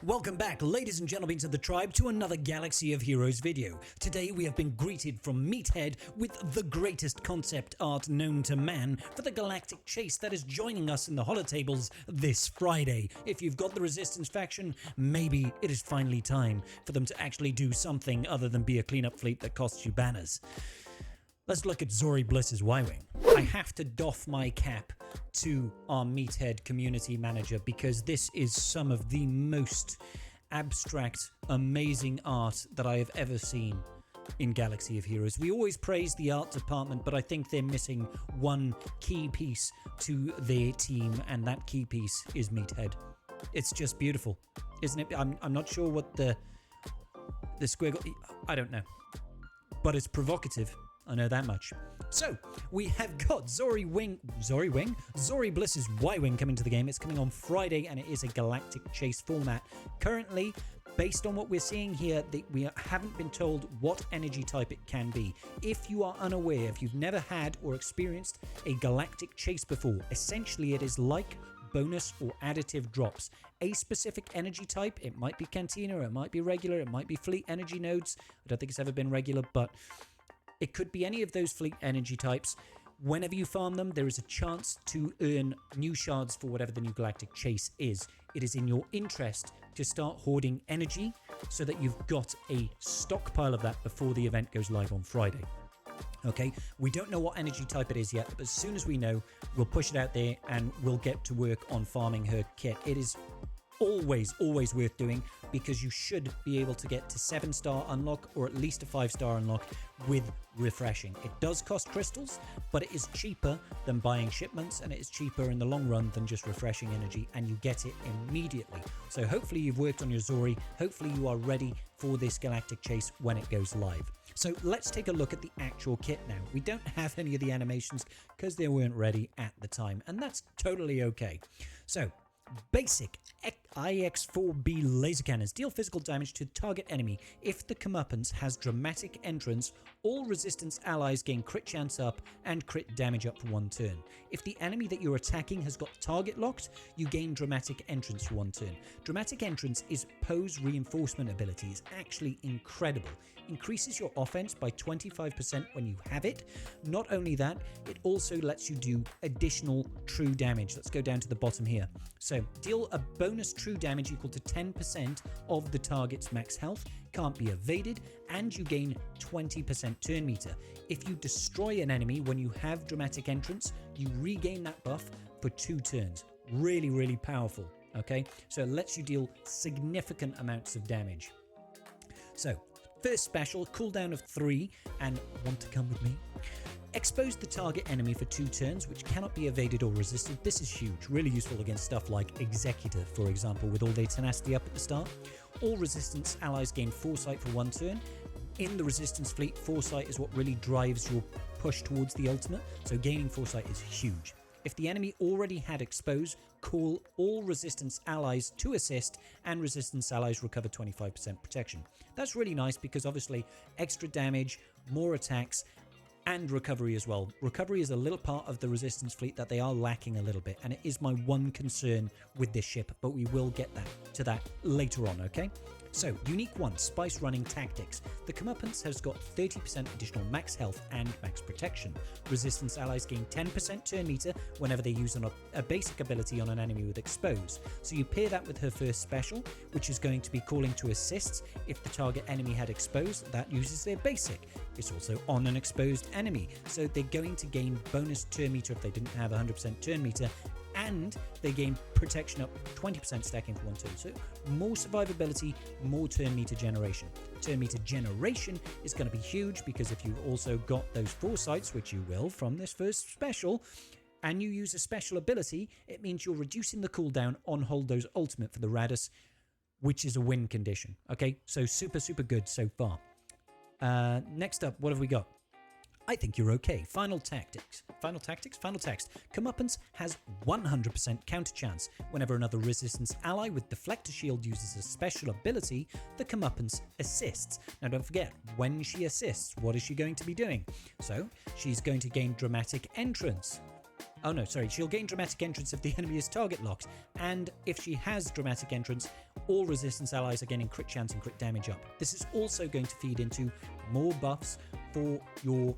Welcome back, ladies and gentlemen of the tribe, to another Galaxy of Heroes video. Today we have been greeted from Meathead with the greatest concept art known to man for the Galactic chase that is joining us in the holotables this Friday. If you've got the Resistance faction, maybe it is finally time for them to actually do something other than be a cleanup fleet that costs you banners. Let's look at Zorii Bliss's Y-Wing. I have to doff my cap to our Meathead community manager because this is some of the most abstract, amazing art that I have ever seen in Galaxy of Heroes. We always praise the art department, but I think they're missing one key piece to their team, and that key piece is Meathead. It's just beautiful, isn't it? I'm not sure what the squiggle... I don't know. But it's provocative. I know that much. So, we have got Zorii Bliss's Y-Wing coming to the game. It's coming on Friday, and it is a Galactic chase format. Currently, based on what we're seeing here, we haven't been told what energy type it can be. If you are unaware, if you've never had or experienced a Galactic chase before, essentially it is like bonus or additive drops. A specific energy type, it might be Cantina, it might be regular, it might be fleet energy nodes. I don't think it's ever been regular, but it could be any of those fleet energy types. Whenever you farm them, there is a chance to earn new shards for whatever the new Galactic chase is. It is in your interest to start hoarding energy so that you've got a stockpile of that before the event goes live on Friday. Okay, we don't know what energy type it is yet, but as soon as we know, we'll push it out there and we'll get to work on farming her kit. It is always worth doing because you should be able to get to 7-star unlock or at least a 5-star unlock with refreshing. It does cost crystals, but it is cheaper than buying shipments, and it is cheaper in the long run than just refreshing energy, and you get it immediately. So hopefully you've worked on your Zorii, hopefully you are ready for this Galactic chase when it goes live. So let's take a look at the actual kit now. We don't have any of the animations because they weren't ready at the time, and that's totally okay. So basic IX-4B laser cannons deal physical damage to the target enemy. If the comeuppance has dramatic entrance, all resistance allies gain crit chance up and crit damage up for 1 turn. If the enemy that you're attacking has got target locked, you gain dramatic entrance for 1 turn. Dramatic entrance is Poe's reinforcement ability. It's actually incredible. Increases your offense by 25% when you have it. Not only that, it also lets you do additional true damage. Let's go down to the bottom here. So deal a bonus true damage equal to 10% of the target's max health, can't be evaded, and you gain 20% turn meter. If you destroy an enemy when you have dramatic entrance, you regain that buff for 2 turns. Really powerful. Okay, so it lets you deal significant amounts of damage. So first special, cooldown of 3, and want to come with me? Expose the target enemy for 2 turns, which cannot be evaded or resisted. This is huge, really useful against stuff like Executor, for example, with all their tenacity up at the start. All resistance allies gain Foresight for 1 turn. In the resistance fleet, Foresight is what really drives your push towards the ultimate, so gaining Foresight is huge. If the enemy already had Expose, call all resistance allies to assist, and resistance allies recover 25% protection. That's really nice because obviously extra damage, more attacks, and recovery as well. Recovery is a little part of the resistance fleet that they are lacking a little bit, and it is my one concern with this ship, but we will get to that later on, okay? So, Unique 1, Spice Running Tactics. The comeuppance has got 30% additional max health and max protection. Resistance allies gain 10% turn meter whenever they use a basic ability on an enemy with Expose. So you pair that with her first special, which is going to be calling to assists. If the target enemy had Expose, that uses their basic. It's also on an exposed enemy, so they're going to gain bonus turn meter if they didn't have 100% turn meter, and they gain protection up 20% stacking for 1 turn. So more survivability, more turn meter generation. Turn meter generation is going to be huge because if you've also got those Foresights, which you will from this first special, and you use a special ability, it means you're reducing the cooldown on Hold Those Ultimate for the Radis, which is a win condition. Okay, so super good so far. Next up, what have we got? I think you're okay. Final text. Comeuppance has 100% counter chance. Whenever another resistance ally with Deflector Shield uses a special ability, the comeuppance assists. Now don't forget, when she assists, what is she going to be doing? So, she's going to gain dramatic entrance. Oh no, sorry, she'll gain dramatic entrance if the enemy is target locked, and if she has dramatic entrance, all resistance allies are getting crit chance and crit damage up. This is also going to feed into more buffs for your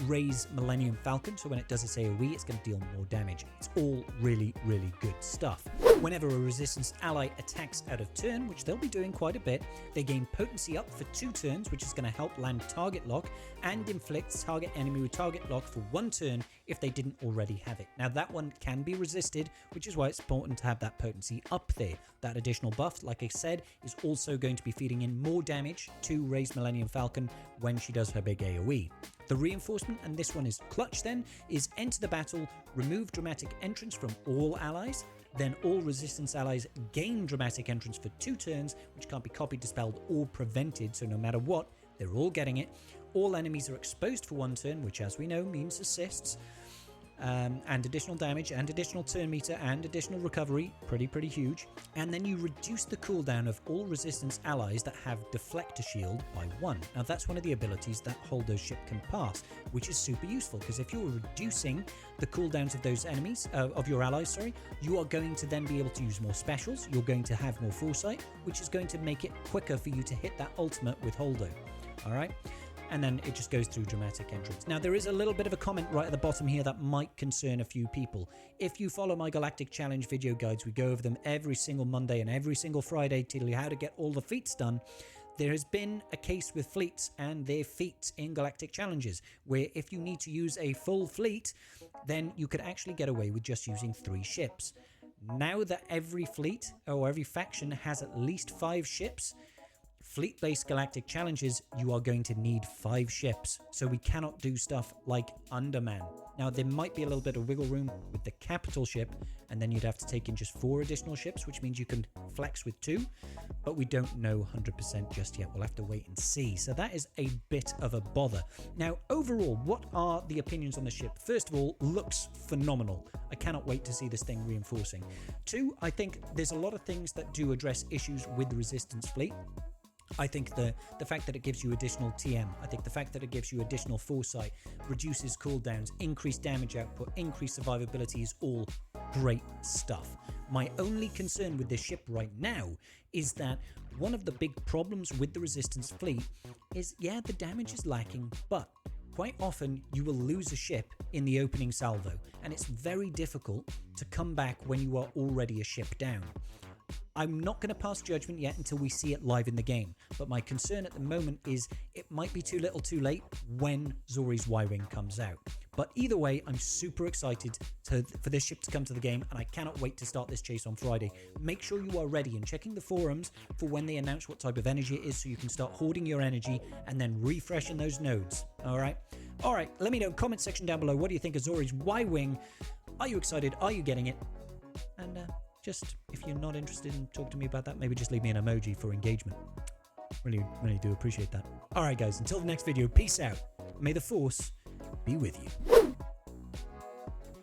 Rey's Millennium Falcon, so when it does its AoE, it's going to deal more damage. It's all really, really good stuff. Whenever a resistance ally attacks out of turn, which they'll be doing quite a bit, they gain potency up for 2 turns, which is going to help land target lock, and inflicts target enemy with target lock for 1 turn if they didn't already have it. Now that one can be resisted, which is why it's important to have that potency up there. That additional buff, like I said, is also going to be feeding in more damage to Rey's Millennium Falcon when she does her big AoE. The reinforcement, and this one is clutch then, is enter the battle, remove dramatic entrance from all allies, then all resistance allies gain dramatic entrance for 2 turns, which can't be copied, dispelled, or prevented, so no matter what, they're all getting it. All enemies are exposed for 1 turn, which as we know means assists, and additional damage, and additional turn meter, and additional recovery, pretty huge. And then you reduce the cooldown of all resistance allies that have deflector shield by 1. Now that's one of the abilities that Holdo's ship can pass, which is super useful, because if you're reducing the cooldowns of those enemies, of your allies, sorry, you are going to then be able to use more specials, you're going to have more foresight, which is going to make it quicker for you to hit that ultimate with Holdo. Alright? And then it just goes through dramatic entrance. Now there is a little bit of a comment right at the bottom here that might concern a few people. If you follow my Galactic Challenge video guides, we go over them every single Monday and every single Friday to tell you how to get all the feats done. There has been a case with fleets and their feats in Galactic Challenges, where if you need to use a full fleet, then you could actually get away with just using 3 ships. Now that every fleet or every faction has at least 5 ships, fleet-based Galactic Challenges, you are going to need 5 ships, so we cannot do stuff like Underman. Now there might be a little bit of wiggle room with the capital ship, and then you'd have to take in just 4 additional ships, which means you can flex with 2, but we don't know 100% just yet. We'll have to wait and see. So that is a bit of a bother. Now overall, what are the opinions on the ship? First of all, looks phenomenal. I cannot wait to see this thing reinforcing. 2, I think there's a lot of things that do address issues with the Resistance fleet. I think the fact that it gives you additional TM, I think the fact that it gives you additional foresight, reduces cooldowns, increased damage output, increased survivability is all great stuff. My only concern with this ship right now is that one of the big problems with the Resistance fleet is, yeah, the damage is lacking, but quite often you will lose a ship in the opening salvo, and it's very difficult to come back when you are already a ship down. I'm not going to pass judgment yet until we see it live in the game, but my concern at the moment is it might be too little too late when Zori's Y-Wing comes out. But either way, I'm super excited for this ship to come to the game, and I cannot wait to start this chase on Friday. Make sure you are ready and checking the forums for when they announce what type of energy it is, so you can start hoarding your energy and then refreshing those nodes. Alright, let me know in the comment section down below, what do you think of Zori's Y-Wing? Are you excited? Are you getting it? And just, if you're not interested in talking to me about that, maybe just leave me an emoji for engagement. Really do appreciate that. Alright guys, until the next video, peace out. May the Force be with you.